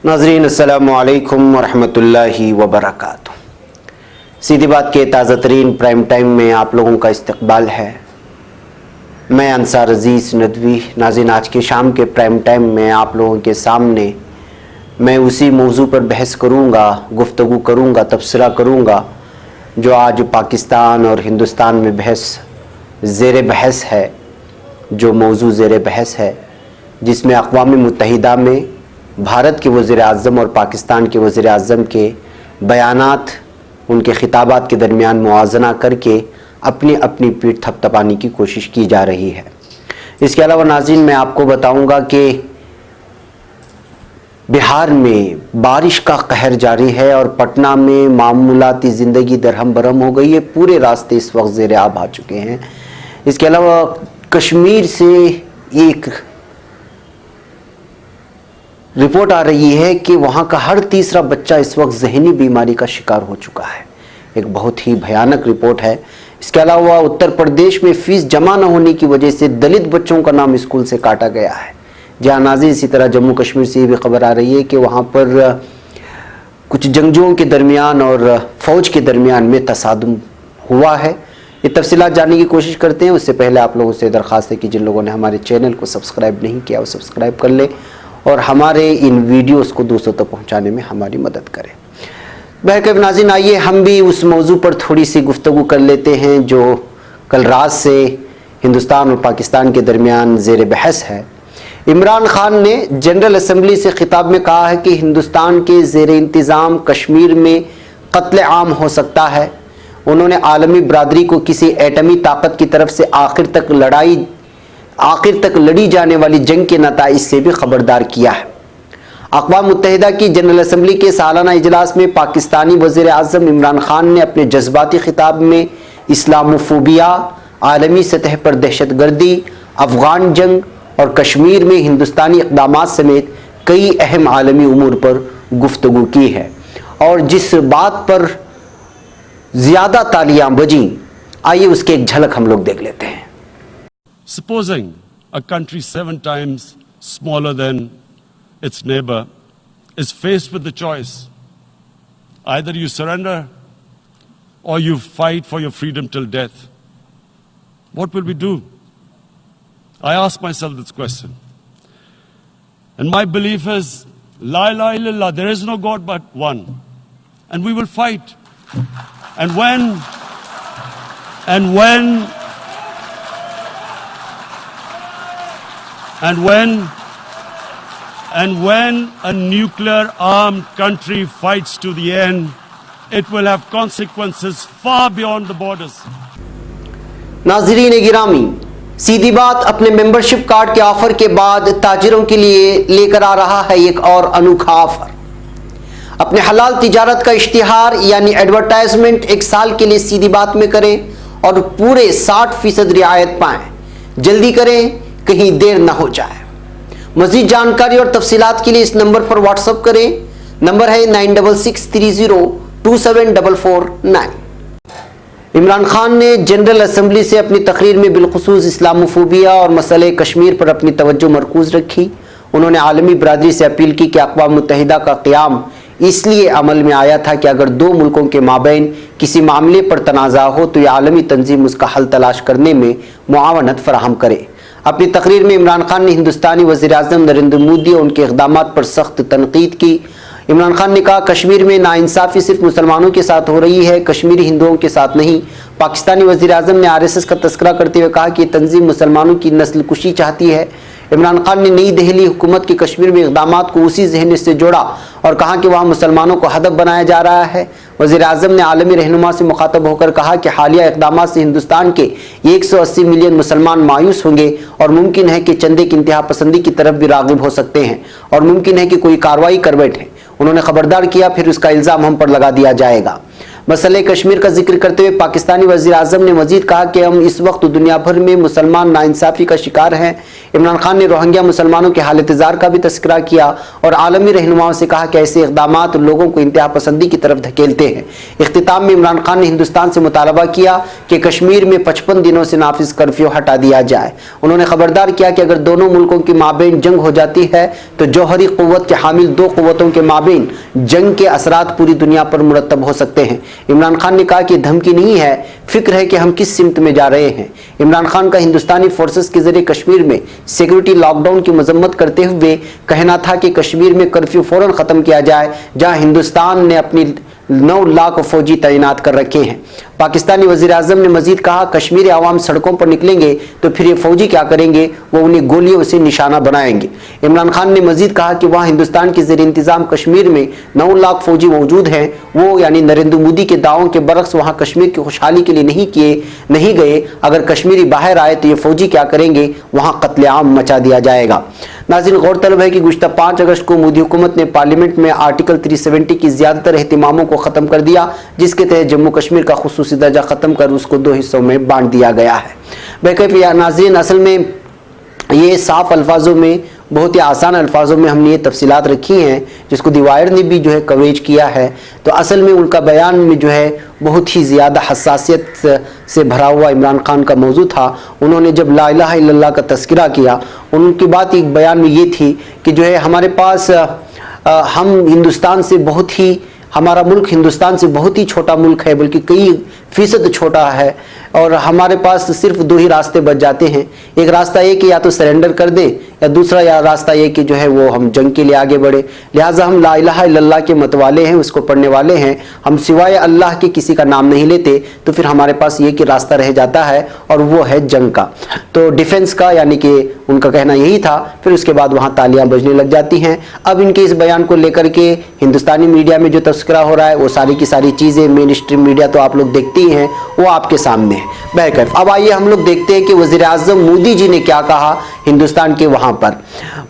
नाज़रीन अस्सलामु अलैकुम वरहमतुल्लाहि वबरकातुह। सीधी बात के ताज़ा तरीन प्राइम टाइम में आप लोगों का इस्तकबाल है। मैं अंसार अजीज़ नदवी। नाज़रीन, आज के शाम के प्राइम टाइम में आप लोगों के सामने मैं उसी मौजू पर बहस करूँगा, गुफ्तगू करूँगा, तबसरा करूँगा जो आज पाकिस्तान और हिंदुस्तान में ज़ेर बहस है, जो मौजू ज़ेर बहस है, जिसमें अक़वाम मुत्तहिदा में भारत के वज़ीर आज़म और पाकिस्तान के वज़ीर आज़म के बयानात, उनके खिताबात के दरमियान मुआज़ना करके अपनी अपनी पीठ थपथपाने की कोशिश की जा रही है। इसके अलावा नाज़रीन, मैं आपको बताऊंगा कि बिहार में बारिश का कहर जारी है और पटना में मामूलाती ज़िंदगी दरहम बरहम हो गई है। पूरे रास्ते इस वक्त ज़ेर आब आ चुके हैं। इसके अलावा कश्मीर से एक रिपोर्ट आ रही है कि वहाँ का हर तीसरा बच्चा इस वक्त ज़हनी बीमारी का शिकार हो चुका है। एक बहुत ही भयानक रिपोर्ट है। इसके अलावा उत्तर प्रदेश में फ़ीस जमा न होने की वजह से दलित बच्चों का नाम स्कूल से काटा गया है। जहाँ नाज़रीन, इसी तरह जम्मू कश्मीर से ये भी खबर आ रही है कि वहाँ पर कुछ जंगजुओं के दरमियान और फ़ौज के दरमियान में तसादुम हुआ है। ये तफसीलात जानने की कोशिश करते हैं। उससे पहले आप लोगों से दरख्वास्त है कि जिन लोगों ने हमारे चैनल को सब्सक्राइब नहीं किया वो सब्सक्राइब कर ले और हमारे इन वीडियोस को दूसरों तक पहुंचाने में हमारी मदद करें। बहरकैफ नाज़रीन, आइए हम भी उस मौजू पर थोड़ी सी गुफ्तगू कर लेते हैं जो कल रात से हिंदुस्तान और पाकिस्तान के दरमियान ज़ेर बहस है। इमरान खान ने जनरल असम्बली से खिताब में कहा है कि हिंदुस्तान के ज़ेर इंतज़ाम कश्मीर में कत्ल आम हो सकता है। उन्होंने आलमी बरादरी को किसी एटमी ताकत की तरफ से आखिर तक लड़ी जाने वाली जंग के नताइज से भी खबरदार किया है। अक़वाम मुत्तहिदा की जनरल असम्बली के सालाना इजलास में पाकिस्तानी वज़ीर आज़म इमरान खान ने अपने जज्बाती खिताब में इस्लामोफोबिया, आलमी सतह पर दहशतगर्दी, अफ़गान जंग और कश्मीर में हिंदुस्तानी इक़दामात समेत कई अहम आलमी उमूर पर गुफ्तगू की है। और जिस बात पर ज़्यादा तालियां बजीं, आइए उसकी एक झलक हम लोग देख लेते हैं। Supposing a country 7 times smaller than its neighbor is faced with the choice, either you surrender or you fight for your freedom till death, what will we do? I ask myself this question. And my belief is, La ilaha illallah, there is no God but one. And we will fight. And when a nuclear armed country fights to the end, it will have consequences far beyond the borders. नाज़रीन गिरामी, सीधी बात अपने membership card के offer के बाद ताजिरों के लिए लेकर आ रहा है एक और अनोखा ऑफर। अपने हलाल तिजारत का इश्तिहार यानी एडवर्टाइजमेंट 1 साल के लिए सीधी बात में करें और पूरे 60% रियायत पाएं। जल्दी करें, कहीं देर ना हो जाए। मज़ीद जानकारी और तफसीलात के लिए इस नंबर पर व्हाट्सअप करें। नंबर है 9663027449। इमरान खान ने जनरल असम्बली से अपनी तकरीर में बिलखुसूस इस्लामोफोबिया और मसले कश्मीर पर अपनी तवज्जो मरकूज रखी। उन्होंने आलमी बरादरी से अपील की कि अक़वाम मुत्तहिदा का क़याम इसलिए अमल में आया था कि अगर 2 मुल्कों के माबैन किसी मामले पर तनाज़ा हो तो यह आलमी तंजीम उसका हल तलाश करने में मुआवनत फराहम करे। अपनी तकरीर में इमरान खान ने हिंदुस्तानी वज़ीर आज़म नरेंद्र मोदी और उनके इक़दामात पर सख्त तनकीद की। इमरान खान ने कहा, कश्मीर में नाइंसाफ़ी सिर्फ मुसलमानों के साथ हो रही है, कश्मीरी हिंदुओं के साथ नहीं। पाकिस्तानी वज़ीर आज़म ने RSS का तस्करा करते हुए कहा कि ये तंजीम मुसलमानों की नस्ल कुशी चाहती है। इमरान खान ने नई दिल्ली हुकूमत के कश्मीर में इक़दामात को उसी ज़हन से जोड़ा और कहा कि वहाँ मुसलमानों को हदफ बनाया जा रहा है। वज़ीर आज़म ने आलमी रहनुमा से मुखातब होकर कहा कि हालिया इक़दामात से हिंदुस्तान के 180 मिलियन मुसलमान मायूस होंगे और मुमकिन है कि चंदे की इंतहा पसंदी की तरफ भी राग़िब हो सकते हैं और मुमकिन है कि कोई कार्रवाई कर बैठे। उन्होंने खबरदार किया, फिर उसका इल्ज़ाम हम पर लगा दिया जाएगा। मसले कश्मीर का जिक्र करते हुए पाकिस्तानी वज़ीर आज़म ने मजीद कहा कि हम इस वक्त दुनिया भर में मुसलमान नाइंसाफ़ी का शिकार हैं। इमरान खान ने रोहिंग्या मुसलमानों के हालत-ए-ज़ार का भी तस्करा किया और आलमी रहनुमाओं से कहा कि ऐसे इक़दामात लोगों को इंतहा पसंदी की तरफ धकेलते हैं। इख्तिताम में इमरान खान ने हिंदुस्तान से मुतालबा किया कि कश्मीर में 55 दिनों से नाफिज कर्फ्यू हटा दिया जाए। उन्होंने खबरदार किया कि अगर दोनों मुल्कों के माबेन जंग हो जाती है तो जौहरी क़ुव्वत के हामिल दो क़ुव्वतों के माबेन जंग के असरात पूरी दुनिया पर मुरतब हो सकते हैं। इमरान खान ने कहा कि धमकी नहीं है, फिक्र है कि हम किस सिमत में जा रहे हैं। इमरान खान का हिंदुस्तानी फोर्सेस के जरिए कश्मीर में सिक्योरिटी लॉकडाउन की मजम्मत करते हुए कहना था कि कश्मीर में कर्फ्यू फौरन खत्म किया जाए, जहां हिंदुस्तान ने अपनी 9 लाख फौजी तैनात कर रखे हैं। पाकिस्तानी वज़ीर आज़म ने मजीद कहा, कश्मीरी आवाम सड़कों पर निकलेंगे तो फिर ये फौजी क्या करेंगे, वो उन्हें गोलियों से निशाना बनाएंगे। इमरान खान ने मजीद कहा कि वहाँ हिंदुस्तान के ज़ेर इंतज़ाम कश्मीर में 9 लाख फौजी मौजूद हैं। वो यानी नरेंद्र मोदी के दावों के बरक्स वहाँ कश्मीर की खुशहाली के लिए नहीं गए। अगर कश्मीरी बाहर आए तो ये फौजी क्या करेंगे, वहाँ कत्लेआम मचा दिया जाएगा। नाज़रीन, गौरतलब है कि गुज़श्ता 5 अगस्त को मोदी हुकूमत ने पार्लियामेंट में आर्टिकल 370 की ज़्यादातर एहतिमामों को ख़त्म कर दिया, जिसके तहत जम्मू कश्मीर का खुसूसी दर्जा ख़त्म कर उसको 2 हिस्सों में बांट दिया गया है। बेहतर नाज़रीन, असल में ये साफ अल्फाजों में, बहुत ही आसान अल्फाजों में हमने ये तफसीलात रखी हैं, जिसको दी वायर ने भी जो है कवरेज किया है। तो असल में उनका बयान में जो है बहुत ही ज़्यादा हसासियत से भरा हुआ इमरान खान का मौजू था। उन्होंने जब ला इलाहा इल्लल्लाह का तस्करा किया, उनकी बात एक बयान में ये थी कि जो है हमारे पास हम हिंदुस्तान से बहुत ही, हमारा मुल्क हिंदुस्तान से बहुत ही छोटा मुल्क है, बल्कि कई फीसद छोटा है, और हमारे पास सिर्फ 2 ही रास्ते बच जाते हैं। एक रास्ता ये कि या तो सरेंडर कर दें, या दूसरा रास्ता ये कि जो है वो हम जंग के लिए आगे बढ़े। लिहाजा हम ला इलाहा इल्लल्लाह के मतवाले हैं, उसको पढ़ने वाले हैं, हम सिवाय अल्लाह के किसी का नाम नहीं लेते, तो फिर हमारे पास ये कि रास्ता रह जाता है और वो है जंग का, तो डिफेंस का, यानी कि उनका कहना यही था। फिर उसके बाद वहाँ तालियां बजने लग जाती हैं। अब इनके इस बयान को लेकर के हिंदुस्तानी मीडिया में जो तस्करा हो रहा है, वो सारी की सारी चीज़ें मेन स्ट्रीम मीडिया तो आप लोग देखते ही हैं, वो आपके सामने है। बहरकैफ अब आइए हम लोग देखते हैं कि वज़ीर आज़म मोदी जी ने क्या कहा हिंदुस्तान के वहाँ पर।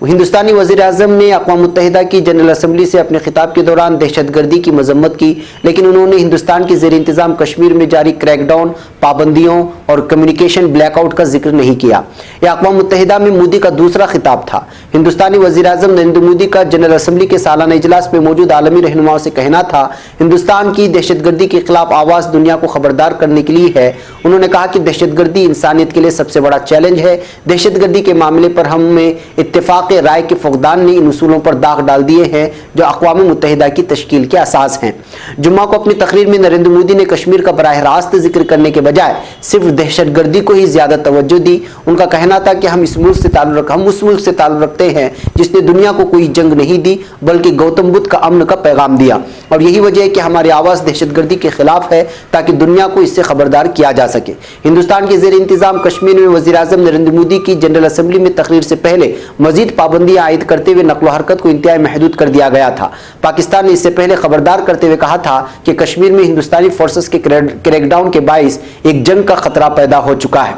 हिंदुस्तानी वज़ीर आज़म ने अक़वाम मुत्तहिदा की जनरल असम्बली से अपने खिताब के दौरान दहशतगर्दी की मजम्मत की, लेकिन उन्होंने हिंदुस्तान के ज़ेर इंतज़ाम कश्मीर में जारी क्रैकडाउन, पाबंदियों और कम्युनिकेशन ब्लैकआउट का जिक्र नहीं किया। यह अक़वाम मुत्तहिदा में मोदी का दूसरा खिताब था। हिंदुस्तानी वज़ीर आज़म नरेंद्र मोदी का जनरल असम्बली के सालाना इजलास में मौजूद आलमी रहनुमाओं से कहना था, हिंदुस्तान की दहशतगर्दी के खिलाफ आवाज़ दुनिया को खबरदार करने के लिए है। उन्होंने कहा कि दहशतगर्दी इंसानियत के लिए सबसे बड़ा चैलेंज है। दहशतगर्दी के मामले पर हमें इत्तेफाक राय के फुक़दान ने इन उसूलों पर दाग डाल दिए हैं जो अक़वाम मुत्तहिदा की तश्कील के असास हैं। जुम्मा को अपनी तकरीर में नरेंद्र मोदी ने कश्मीर का बराह रास्त जिक्र करने के बजाय सिर्फ दहशतगर्दी को ही ज्यादा तवज्जो दी। उनका कहना था कि हम उस मुल्क से ताल्लुक़ रखते हैं जिसने दुनिया को कोई जंग नहीं दी, बल्कि गौतम बुद्ध का अमन का पैगाम दिया, और यही वजह है कि हमारी आवाज़ दहशतगर्दी के खिलाफ है, ताकि दुनिया को इससे खबरदार किया जा सके। हिंदुस्तान के ज़ेर इंतज़ाम कश्मीर में वज़ीर आज़म नरेंद्र मोदी की जनरल असम्बली में तकरीर से पहले मजीद पाबंदियां आयद करते हुए नक़्ल हरकत को इंतहाई महदूद कर दिया गया था। पाकिस्तान ने इससे पहले खबरदार करते हुए कहा था कि कश्मीर में हिंदुस्तानी फोर्सेस के क्रैकडाउन के बाइस एक जंग का खतरा पैदा हो चुका है।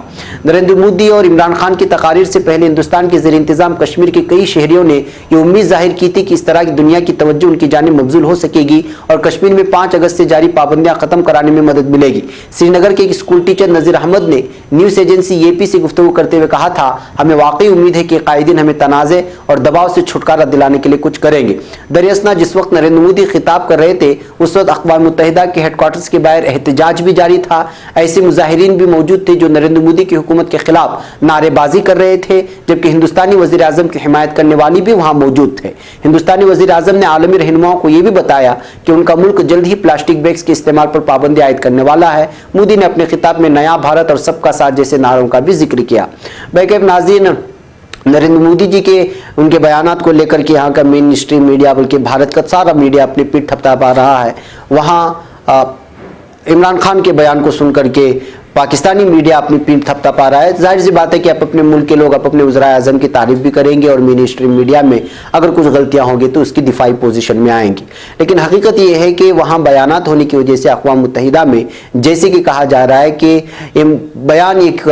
नरेंद्र मोदी और इमरान खान की तकारीर से पहले हिंदुस्तान के ज़ेर इंतज़ाम कश्मीर के कई शहरियों ने यह उम्मीद जाहिर की थी कि इस तरह की दुनिया की तवज्जो उनकी जानिब मबज़ूल हो सकेगी और कश्मीर में 5 अगस्त से जारी पाबंदियां खत्म कराने में मदद मिलेगी। श्रीनगर के एक स्कूल टीचर नज़ीर अहमद ने न्यूज़ एजेंसी AP से गुफ्तगू करते हुए कहा था, हमें वाकई उम्मीद है कि कायदीन हमें तनाज़े और दबाव से छुटकारा दिलाने के लिए कुछ करेंगे। दरअसल जिस वक्त नरेंद्र मोदी खिताब कर रहे थे, उस वक्त अक़वाम मुत्तहिदा के हेडक्वार्टर्स के बाहर एहतजाज भी जारी था। ऐसे मुजाहिरीन भी मौजूद थे जो नरेंद्र मोदी की हुकूमत के खिलाफ नारेबाजी कर रहे थे, जबकि हिंदुस्तानी वज़ीर आज़म की हिमायत करने वाली भी वहाँ मौजूद थे। हिंदुस्तानी वज़ीर आज़म ने आलमी रहनुमाओं को यह भी बताया कि उनका मुल्क जल्द ही प्लास्टिक बैग्स के इस्तेमाल पर पाबंदी आयद करने वाला है। मोदी ने अपने खिताब में नया भारत और सबका साथ जैसे नारों का भी जिक्र किया। बेहतर नाज़रीन, नरेंद्र मोदी जी के उनके बयानात को लेकर के यहाँ का मेन स्ट्रीम मीडिया, बल्कि भारत का सारा मीडिया अपनी पीठ थपथपा रहा है। वहाँ इमरान खान के बयान को सुन करके पाकिस्तानी मीडिया अपनी पीठ थपथपा रहा है। जाहिर सी बात है कि आप अपने मुल्क के लोग अपने वज़ीर आज़म की तारीफ भी करेंगे और मेन स्ट्रीम मीडिया में अगर कुछ गलतियां होंगी तो उसकी दिफाई पोजीशन में आएंगी। लेकिन हकीकत यह है कि वहां बयानात होने की वजह से अक़वाम मुत्तहिदा में जैसे कि कहा जा रहा है कि बयान एक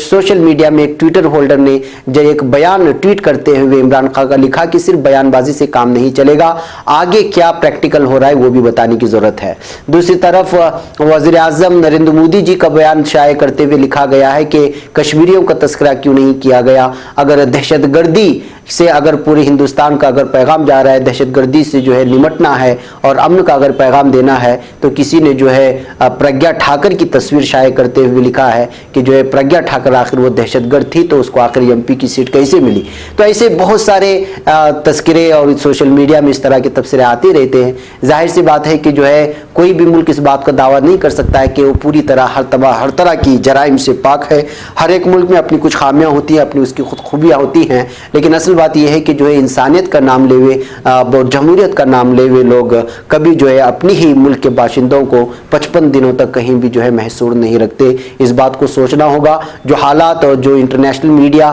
सोशल मीडिया में एक ट्विटर होल्डर ने जो एक बयान ट्वीट करते हुए इमरान खान का लिखा कि सिर्फ बयानबाजी से काम नहीं चलेगा, आगे क्या प्रैक्टिकल हो रहा है वो भी बताने की जरूरत है। दूसरी तरफ वज़ीर आज़म नरेंद्र मोदी जी का बयान शाये करते हुए लिखा गया है कि कश्मीरियों का तस्करा क्यों नहीं किया गया। अगर दहशतगर्दी से अगर पूरे हिंदुस्तान का अगर पैगाम जा रहा है, दहशतगर्दी से जो है निमटना है और अमन का अगर पैगाम देना है, तो किसी ने जो है प्रज्ञा ठाकुर की तस्वीर शाये करते हुए लिखा है कि जो है प्रज्ञा ठाकुर आखिर वो दहशतगर्द थी तो उसको आखिर एमपी की सीट कैसे मिली। तो ऐसे बहुत सारे तस्करे और सोशल मीडिया में इस तरह के तबसरे आते रहते हैं। जाहिर सी बात है कि जो है कोई भी मुल्क इस बात का दावा नहीं कर सकता है कि वो पूरी तरह हर तरह की जराइम से पाक है। हर एक मुल्क में अपनी कुछ खामियां होती हैं, अपनी उसकी खुद खूबियाँ होती हैं, लेकिन असल बात यह है कि जो है इंसानियत का नाम ले हुए, जमहूरियत का नाम ले हुए लोग कभी जो है अपनी ही मुल्क के बाशिंदों को 55 दिनों तक कहीं भी जो है महसूर नहीं रखते। इस बात को सोचना होगा। जो हालात और जो इंटरनेशनल मीडिया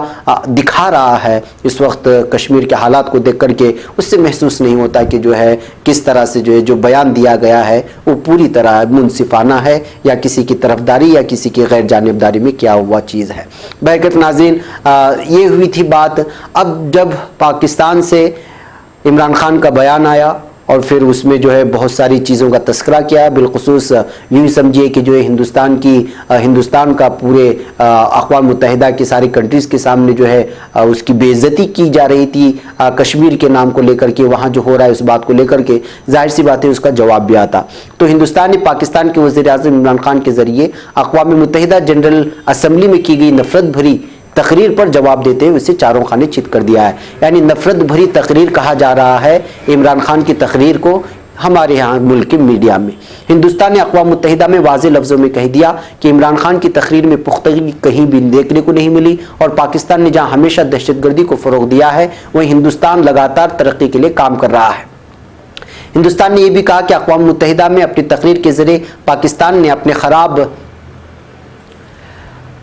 दिखा रहा है इस वक्त कश्मीर के हालात को देख करके, उससे महसूस नहीं होता कि जो है किस तरह से जो है जो बयान दिया गया है वो पूरी तरह मुनसिफाना है या किसी की तरफदारी या किसी की गैर जानिबदारी में क्या हुआ चीज़ है। बहरकत नाज़रीन, ये हुई थी बात। अब जब पाकिस्तान से इमरान खान का बयान आया और फिर उसमें जो है बहुत सारी चीज़ों का तस्करा किया, बिलखुसूस यूँ समझिए कि जो है हिंदुस्तान का पूरे अक़वाम मुत्तहिदा की सारी कंट्रीज़ के सामने जो है उसकी बेइज्जती की जा रही थी कश्मीर के नाम को लेकर के, वहाँ जो हो रहा है उस बात को लेकर के, जाहिर सी बात है उसका जवाब भी आता। तो हिंदुस्तान ने पाकिस्तान के वज़ीर आज़म इमरान खान के ज़रिए अक़वाम मुत्तहिदा जनरल असम्बली में की गई नफ़रत भरी तकरीर पर जवाब देते हुए उसे चारों खाने चित कर दिया है। यानी नफरत भरी तकरीर कहा जा रहा है इमरान खान की तकरीर को हमारे यहाँ मुल्क के मीडिया में। हिंदुस्तान ने अक़वाम मुत्तहिदा में वाज़े लफ्ज़ों में कह दिया कि इमरान खान की तकरीर में पुख्तगी कहीं भी देखने को नहीं मिली और पाकिस्तान ने जहाँ हमेशा दहशतगर्दी को फ़रोग़ दिया है वहीं हिंदुस्तान लगातार तरक्की के लिए काम कर रहा है। हिंदुस्तान ने यह भी कहा कि अक़वाम मुत्तहिदा में अपनी तकरीर के ज़रिए पाकिस्तान ने अपने ख़राब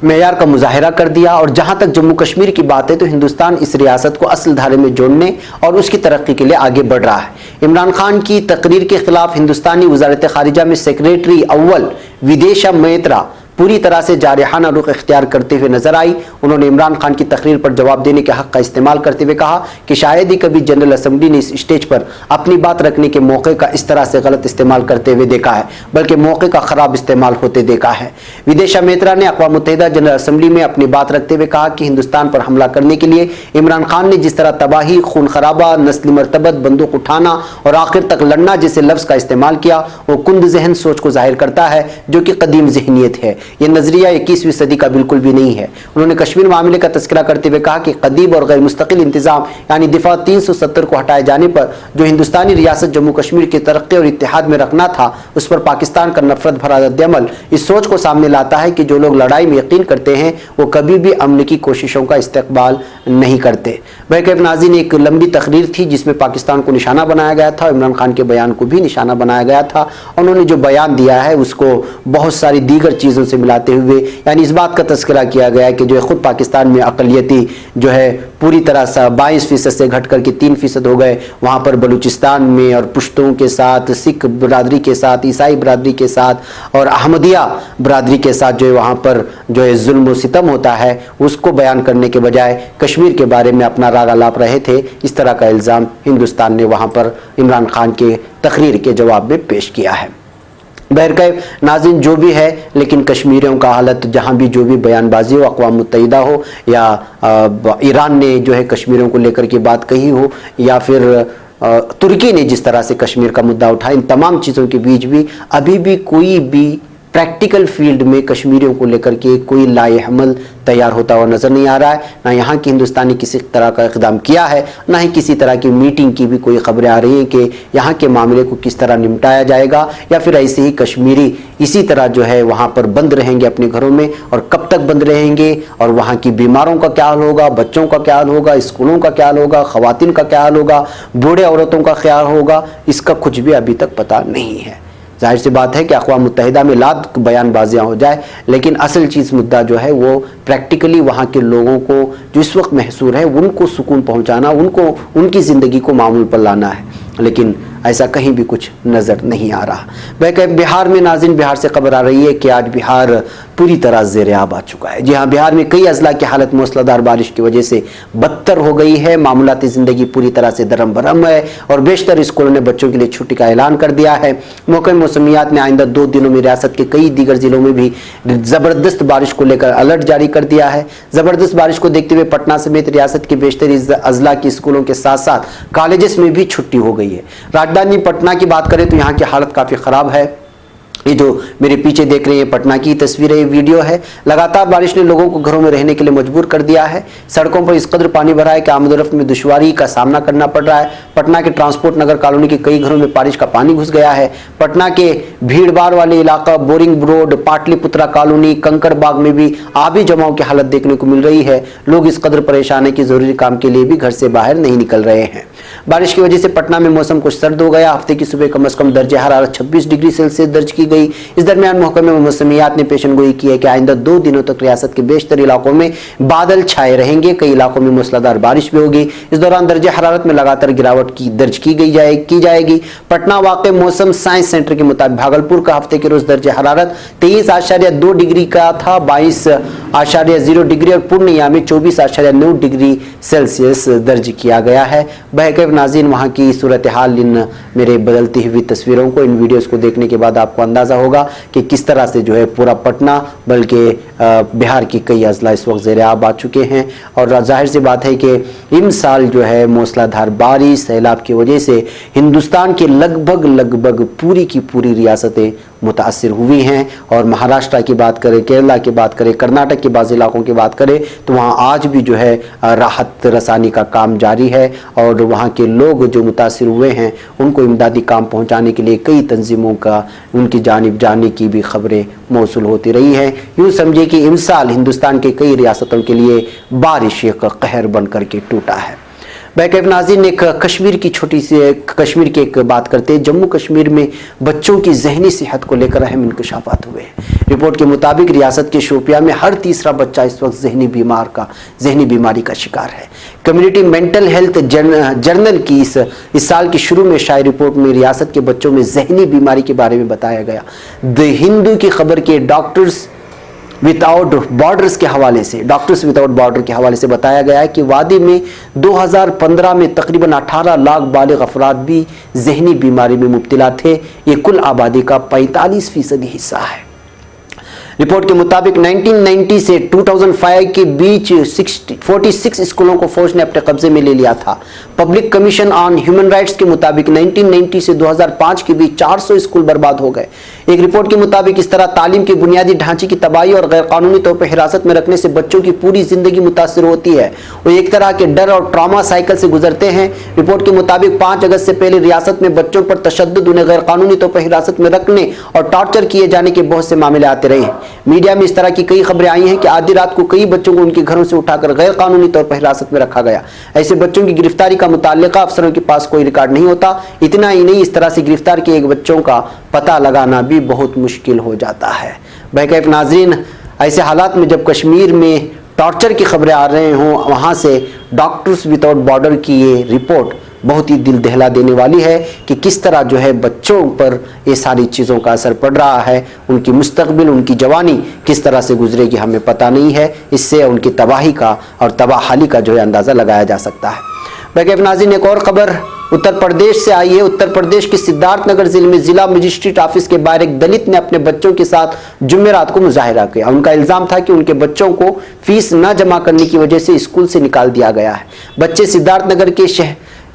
मेयार का मुजाहिरा कर दिया और जहां तक जम्मू कश्मीर की बात है तो हिंदुस्तान इस रियासत को असल धारे में जोड़ने और उसकी तरक्की के लिए आगे बढ़ रहा है। इमरान खान की तकरीर के खिलाफ हिंदुस्तानी वज़ारत ख़ारिजा में सेक्रेटरी अव्वल विदेशा मैत्रा पूरी तरह से जारहाना रुख इख्तियार करते हुए नजर आई। उन्होंने इमरान खान की तकरीर पर जवाब देने के हक़ का इस्तेमाल करते हुए कहा कि शायद ही कभी जनरल असम्बली ने इस स्टेज पर अपनी बात रखने के मौके का इस तरह से गलत इस्तेमाल करते हुए देखा है, बल्कि मौके का ख़राब इस्तेमाल होते देखा है। विदेशा मैत्रा ने अक़वाम मुत्तहिदा जनरल असम्बली में अपनी बात रखते हुए कहा कि हिंदुस्तान पर हमला करने के लिए इमरान खान ने जिस तरह तबाही, खून खराबा, नस्ली मरतबत, बंदूक उठाना और आखिर तक लड़ना जैसे लफ्ज़ का इस्तेमाल किया वो कुंद जहन सोच को जाहिर करता है जो कि कदीम जहनीत है। ये नजरिया 21वीं सदी का बिल्कुल भी नहीं है। उन्होंने कश्मीर मामले का तस्करा करते हुए कहा कि कदीम और गैर मुस्तकिल इंतजाम यानी दिफा 370 को हटाए जाने पर जो हिंदुस्तानी रियासत जम्मू कश्मीर की तरक्की और इत्तेहाद में रखना था उस पर पाकिस्तान का नफरत भरा रद्द-ए-अमल इस सोच को सामने लाता है कि जो लोग लड़ाई में यकीन करते हैं वो कभी भी अमन की कोशिशों का इस्तकबाल नहीं करते। बहरकैफ नाज़रीन, एक लंबी तकरीर थी जिसमें पाकिस्तान को निशाना बनाया गया था, इमरान खान के बयान को भी निशाना बनाया गया था। उन्होंने जो बयान दिया है उसको बहुत सारी दीगर चीज़ों से मिलाते हुए यानी इस बात का तस्करा किया गया कि जो है खुद पाकिस्तान में अक़लियती जो है पूरी तरह से 22% से घट करके 3% हो गए। वहाँ पर बलूचिस्तान में और पुश्तों के साथ, सिख बरादरी के साथ, ईसाई बरादरी के साथ और अहमदिया बरादरी के साथ जो है वहाँ पर जो है जुल्म व सितम होता है उसको बयान करने के बजाय कश्मीर के बारे में अपना राग आलाप रहे थे। इस तरह का इल्ज़ाम हिंदुस्तान ने वहाँ पर इमरान खान के तकरीर के जवाब में पेश किया है। बहरकैफ नाज़रीन, जो भी है लेकिन कश्मीरियों का हालत जहाँ भी जो भी बयानबाजी हो, अक़वाम मुत्तहिदा हो या ईरान ने जो है कश्मीरियों को लेकर के बात कही हो या फिर तुर्की ने जिस तरह से कश्मीर का मुद्दा उठाया, इन तमाम चीज़ों के बीच भी अभी भी कोई भी प्रैक्टिकल फील्ड में कश्मीरियों को लेकर के कोई लाए-अमल तैयार होता हुआ नज़र नहीं आ रहा है। ना यहाँ की हिंदुस्तान ने किसी तरह का इक़दाम किया है, ना ही किसी तरह की मीटिंग की भी कोई खबरें आ रही हैं कि यहाँ के मामले को किस तरह निपटाया जाएगा या फिर ऐसे ही कश्मीरी इसी तरह जो है वहाँ पर बंद रहेंगे अपने घरों में और कब तक बंद रहेंगे और वहाँ की बीमारों का क्या हाल होगा, बच्चों का क्या हाल होगा, स्कूलों का क्या हाल होगा, ख़वातीन का क्या हाल होगा, बूढ़े औरतों का क्या हाल होगा, इसका कुछ भी अभी तक पता नहीं है। ظاہر سی بات ہے کہ اقوام متحدہ میں لاکھ بیان بازیاں ہو جائے، لیکن اصل چیز مدعا جو ہے وہ پریکٹیکلی وہاں کے لوگوں کو جو اس وقت محصور ہے ان کو سکون پہنچانا، ان کی زندگی کو معمول پر لانا ہے، لیکن ایسا کہیں بھی کچھ نظر نہیں آ رہا۔ بہار میں ناظرین، بہار سے خبر آ رہی ہے کہ آج بہار پوری طرح زیر آب آ چکا ہے۔ جی ہاں، بہار میں کئی اضلاع کی حالت موسلا دھار بارش کی وجہ سے بدتر ہو گئی ہے۔ معمولاتی زندگی پوری طرح سے درم برہم ہے اور بیشتر اسکولوں نے بچوں کے لیے چھٹی کا اعلان کر دیا ہے۔ محکمہ موسمیات نے آئندہ 2 دنوں میں ریاست کے کئی دیگر ضلعوں میں بھی زبردست بارش کو لے کر الرٹ جاری کر دیا ہے۔ زبردست بارش کو دیکھتے ہوئے پٹنہ سمیت ریاست کے بیشتر اضلاع کے اسکولوں کے ساتھ ساتھ کالجز میں بھی چھٹی ہو گئی ہے۔ راجدھانی پٹنہ کی بات کریں تو یہاں کی حالت کافی خراب ہے۔ یہ جو میرے پیچھے دیکھ رہے ہیں پٹنہ کی تصویریں، یہ ویڈیو ہے۔ لگاتار بارش نے لوگوں کو گھروں میں رہنے کے لیے مجبور کر دیا ہے۔ سڑکوں پر اس قدر پانی بھرا ہے کہ آمد و رفت میں دشواری کا سامنا کرنا پڑ رہا ہے۔ پٹنہ کے ٹرانسپورٹ نگر کالونی کے کئی گھروں میں بارش کا پانی گھس گیا ہے۔ پٹنہ کے بھیڑ بھاڑ والے علاقہ بورنگ روڈ، پاٹلی پترا کالونی، کنکڑ باغ میں بھی آبی جماؤ کی حالت دیکھنے کو مل رہی ہے۔ لوگ اس قدر پریشان ہیں کہ ضروری کام کے لیے بھی گھر سے باہر نہیں نکل رہے ہیں۔ بارش کی وجہ سے پٹنہ میں موسم کچھ سرد ہو گیا۔ ہفتے کی صبح کم از کم درجہ حرارت 26 ڈگری سیلسیس درج کی گئی۔ اس درمیان محکمہ موسمیات نے پیشن گوئی کی ہے کہ آئندہ 2 دنوں تک ریاست کے بیشتر علاقوں میں بادل چھائے رہیں گے، کئی علاقوں میں موسلادھار بارش بھی ہوگی۔ اس دوران درجہ حرارت میں لگاتار گراوٹ درج کی جائے گی۔ پٹنہ واقع موسم سائنس سینٹر کے مطابق بھاگلپور کا ہفتے کے روز درجہ حرارت 23.2 ڈگری کا تھا، 22.0 ڈگری، اور پورنیہ میں 24.9 ڈگری سیلسیس درج کیا گیا ہے۔ بہرکیف ناظرین، وہاں کی صورتحال ان میرے بدلتی ہوئی تصویروں کو، ان ویڈیوز کو دیکھنے کے بعد آپ کو اندازہ ہوگا کہ کس طرح سے جو ہے پورا پٹنہ بلکہ بہار کی کئی اضلاع اس وقت زیر آب آ چکے ہیں۔ اور ظاہر سی بات ہے کہ ان سال جو ہے موسلا دھار بارش، سیلاب کی وجہ سے ہندوستان کے لگ بھگ پوری کی پوری ریاستیں متاثر ہوئی ہیں۔ اور مہاراشٹر کی بات کریں، کیرلا کی بات کریں، کرناٹک کے بعض علاقوں کی بات کریں تو وہاں آج بھی جو ہے راحت رسانی کا کام جاری ہے، اور وہاں کے لوگ جو متاثر ہوئے ہیں ان کو امدادی کام پہنچانے کے لیے کئی تنظیموں کا ان کی جانب جانے کی بھی خبریں موصول ہوتی رہی ہیں۔ یوں سمجھے کہ ان سال ہندوستان کے کئی ریاستوں کے لیے بارش ایک قہر بن کر کے ٹوٹا ہے۔ بہرکیف ناظرین، ایک کشمیر کی چھوٹی سی کشمیر کی ایک بات کرتے ہیں۔ جموں کشمیر میں بچوں کی ذہنی صحت کو لے کر اہم انکشافات ہوئے ہیں۔ رپورٹ کے مطابق ریاست کے شوپیاں میں ہر تیسرا بچہ اس وقت ذہنی بیماری کا شکار ہے۔ کمیونٹی مینٹل ہیلتھ جرنل کی اس سال کی شروع میں شائع رپورٹ میں ریاست کے بچوں میں ذہنی بیماری کے بارے میں بتایا گیا۔ دی ہندو کی خبر کے ڈاکٹرز وداؤٹ بارڈرز کے حوالے سے بتایا گیا ہے کہ وادی میں 2015 میں تقریباً 18 لاکھ بالغ افراد بھی ذہنی بیماری میں مبتلا تھے۔ یہ کل آبادی کا 45% حصہ ہے۔ رپورٹ کے مطابق 1990 سے 2005 کے بیچ 46 اسکولوں کو فوج نے اپنے قبضے میں لے لیا تھا۔ Public commission on human rights کے مطابق 1990 سے 2005 کے بیچ 400 اسکول برباد ہو گئے۔ ایک رپورٹ کے مطابق اس طرح تعلیم کے بنیادی ڈھانچے کی تباہی اور غیر قانونی طور پر حراست میں رکھنے سے بچوں کی پوری زندگی متاثر ہوتی ہے، وہ ایک طرح کے ڈر اور ٹراما سائیکل سے گزرتے ہیں۔ رپورٹ کے مطابق 5 اگست سے پہلے ریاست میں بچوں پر تشدد، انہیں غیر قانونی طور پر حراست میں رکھنے اور ٹارچر کیے جانے کے بہت سے معاملے آتے رہے ہیں۔ میڈیا میں اس طرح کی کئی خبریں آئی ہیں کہ آدھی رات کو کئی بچوں کو ان کے گھروں سے اٹھا کر غیر قانونی طور پر حراست میں رکھا گیا۔ ایسے بچوں کی گرفتاری کا متعلقہ افسروں کے پاس کوئی ریکارڈ نہیں ہوتا۔ اتنا ہی نہیں، اس طرح سے گرفتار کیے گئے بچوں کا پتہ لگانا بھی بہت مشکل ہو جاتا ہے۔ بہرکیف ناظرین، ایسے حالات میں جب کشمیر میں ٹارچر کی خبریں آ رہے ہوں، وہاں سے ڈاکٹرز وداؤٹ بارڈر کی یہ رپورٹ بہت ہی دل دہلا دینے والی ہے کہ کس طرح جو ہے بچوں پر یہ ساری چیزوں کا اثر پڑ رہا ہے۔ ان کی مستقبل، ان کی جوانی کس طرح سے گزرے گی ہمیں پتہ نہیں ہے۔ اس سے ان کی تباہی کا اور تباہ حالی کا جو ہے اندازہ لگایا جا سکتا ہے۔ بہرکیف ناظرین، ایک اور خبر اتر پردیش سے آئی ہے۔ اتر پردیش کے سدھارتھ نگر ضلع میں ضلع مجسٹریٹ آفس کے باہر ایک دلت نے اپنے بچوں کے ساتھ جمعرات کو مظاہرہ کیا۔ ان کا الزام تھا کہ ان کے بچوں کو فیس نہ جمع کرنے کی وجہ سے اسکول سے نکال دیا گیا ہے۔ بچے سدھارتھ نگر کے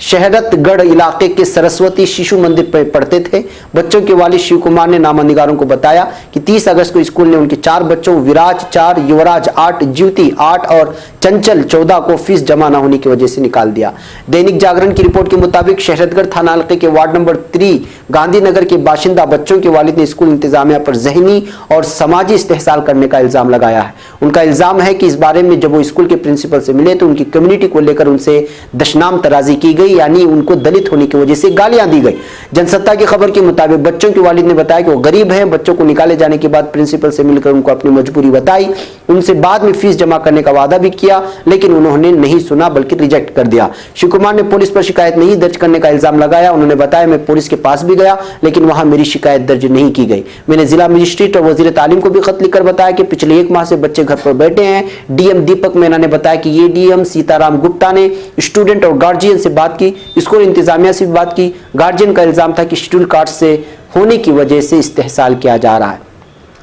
شہرت گڑھ علاقے کے سرسوتی شیشو مندر پر پڑھتے تھے۔ بچوں کے والد شیو کمار نے نامہ نگاروں کو بتایا کہ 30 اگست کو اسکول نے ان کے 4 بچوں وراج 4، یوراج 8، جیوتی 8 اور چنچل 14 کو فیس جمع نہ ہونے کی وجہ سے نکال دیا۔ دینک جاگرن کی رپورٹ کے مطابق شہرت گڑھ تھانہ حلقے کے وارڈ نمبر 3 گاندھی نگر کے باشندہ بچوں کے والد نے اسکول انتظامیہ پر ذہنی اور سماجی استحصال کرنے کا الزام لگایا ہے۔ ان کا الزام ہے کہ اس بارے میں جب وہ اسکول کے پرنسپل سے ملے تو ان کی کمیونٹی کو لے کر ان سے دشنام ترازی کی گئی गई, यानी उनको दलित होने की वजह से गालियां दी गई। जनसत्ता की खबर के मुताबिक बच्चों के वालिद ने बताया कि वो गरीब हैं। बच्चों को निकाले जाने के बाद प्रिंसिपल से मिलकर उनको अपनी मजबूरी बताई, उनसे बाद में फीस जमा करने का वादा भी किया, लेकिन उन्होंने नहीं सुना बल्कि रिजेक्ट कर दिया। शिव कुमार ने पुलिस पर शिकायत नहीं दर्ज करने का इल्जाम लगाया। उन्होंने बताया, मैं पुलिस के पास भी गया लेकिन वहां मेरी शिकायत दर्ज नहीं की गई। मैंने जिला मजिस्ट्रेट और वजीर तालीम को भी खत लिखकर बताया कि पिछले 1 माह से बच्चे घर पर बैठे हैं। डीएम दीपक मीना ने बताया कि ये डीएम सीताराम गुप्ता ने स्टूडेंट और गार्जियन से बात की, स्कूल इंतजामिया से भी बात की। गार्जियन का इल्जाम था कि शेड्यूल कास्ट से होने की वजह से इस्तेहसाल किया जा रहा है।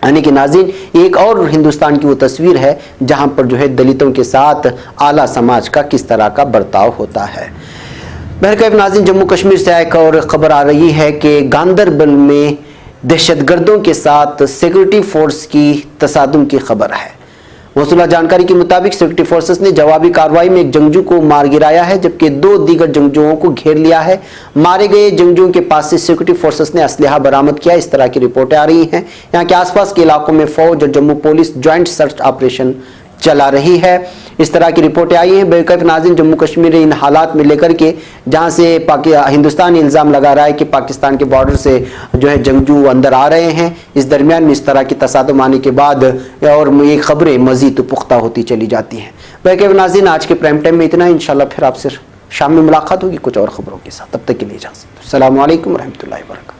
यानी कि नाज़रीन, एक और हिंदुस्तान की वो तस्वीर है जहां पर जो है दलितों के साथ आला समाज का किस तरह का बर्ताव होता है। बहरकैफ नाज़रीन, जम्मू कश्मीर से एक और खबर आ रही है कि गांदरबल में दहशतगर्दों के साथ सिक्योरिटी फोर्स की तसादुम की खबर है। मौसूला जानकारी के मुताबिक सिक्योरिटी फोर्सेस ने जवाबी कार्रवाई में एक जंगजू को मार गिराया है, जबकि 2 दीगर जंगजुओं को घेर लिया है। मारे गए जंगजुओं के पास से सिक्योरिटी फोर्सेस ने असलहा बरामद किया। इस तरह की रिपोर्टें आ रही हैं। यहाँ के आसपास के इलाकों में फौज और Jammu police joint search operation चला रही है। इस तरह की रिपोर्टें आई हैं। बेवकूफ़ नाज़रीन, जम्मू कश्मीर इन हालात में लेकर के जहां से हिंदुस्तान इल्ज़ाम लगा रहा है कि पाकिस्तान के बॉर्डर से जो है जंगजू अंदर आ रहे हैं, इस दरमियान में इस तरह की तसादुम आने के बाद और ये खबरें मज़ीद पुख्ता होती चली जाती हैं। बेवकूफ़ नाज़रीन, आज के प्राइम टाइम में इतना। इंशाल्लाह फिर आपसे शाम में मुलाकात होगी कुछ और खबरों के साथ। तब तक के लिए इजाज़त। अस्सलामु अलैकुम व रहमतुल्लाहि व बरकातहू।